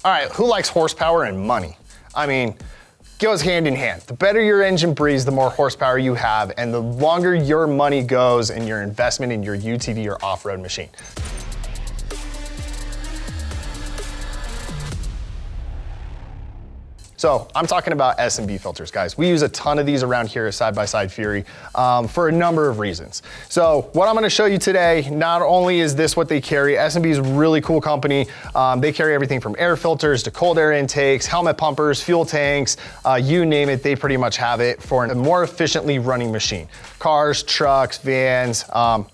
All right, who likes horsepower and money? I mean, goes hand in hand. The better your engine breathes, the more horsepower you have, and the longer your money goes in your investment in your UTV or off-road machine. So I'm talking about S&B filters, guys. We use a ton of these around here at Side by Side Fury for a number of reasons. So what I'm gonna show you today, not only is this what they carry, S&B is a really cool company. They carry everything from air filters to cold air intakes, helmet pumpers, fuel tanks, you name it, they pretty much have it for a more efficiently running machine. Cars, trucks, vans,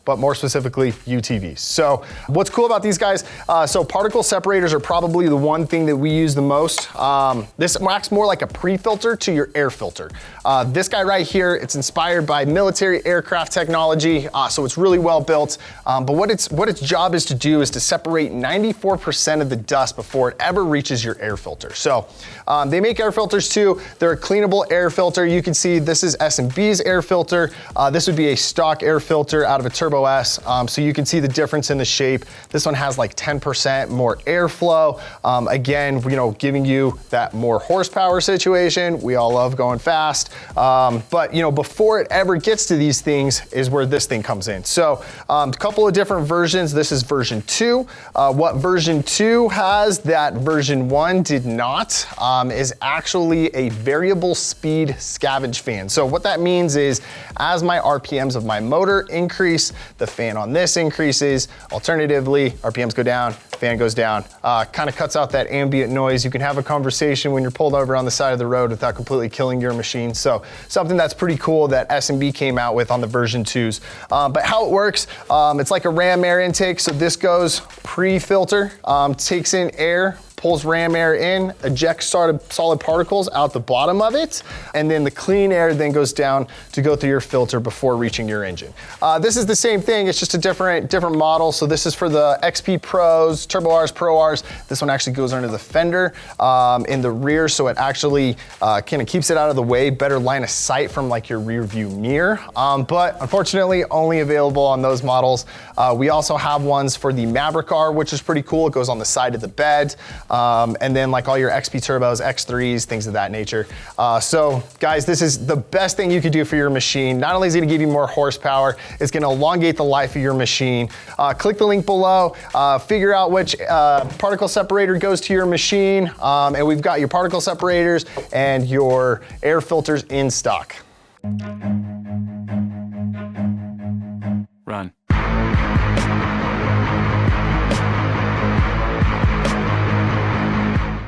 but more specifically UTVs. So what's cool about these guys, so particle separators are probably the one thing that we use the most. This acts more like a pre-filter to your air filter. This guy right here, it's inspired by military aircraft technology, so it's really well built. But what its job is to do is to separate 94% of the dust before it ever reaches your air filter. So they make air filters too. They're a cleanable air filter. You can see this is S&B's air filter. This would be a stock air filter out of a Turbo S. So you can see the difference in the shape. This one has like 10% more airflow. Again, giving you that more horsepower situation. We all love going fast. But before it ever gets to these things is where this thing comes in. So a couple of different versions. This is version 2. What version 2 has that version 1 did not is actually a variable speed scavenge fan. So what that means is as my RPMs of my motor increase, the fan on this increases. Alternatively, RPMs go down, fan goes down. Kind of cuts out that ambient noise. You can have a conversation when you're pulled over on the side of the road without completely killing your machine. So something that's pretty cool that S&B came out with on the version 2s. But how it works, it's like a ram air intake. So this goes pre-filter, takes in air, pulls ram air in, ejects solid particles out the bottom of it, and then the clean air then goes down to go through your filter before reaching your engine. This is the same thing, it's just a different model. So this is for the XP Pros, Turbo Rs, Pro Rs. This one actually goes under the fender in the rear, so it actually kind of keeps it out of the way, better line of sight from like your rear view mirror. But unfortunately, only available on those models. We also have ones for the Maverick R, which is pretty cool. It goes on the side of the bed. And then like all your XP Turbos, X3s, things of that nature. So guys, this is the best thing you could do for your machine. Not only is it gonna give you more horsepower, it's gonna elongate the life of your machine. Click the link below, figure out which particle separator goes to your machine, and we've got your particle separators and your air filters in stock. Run.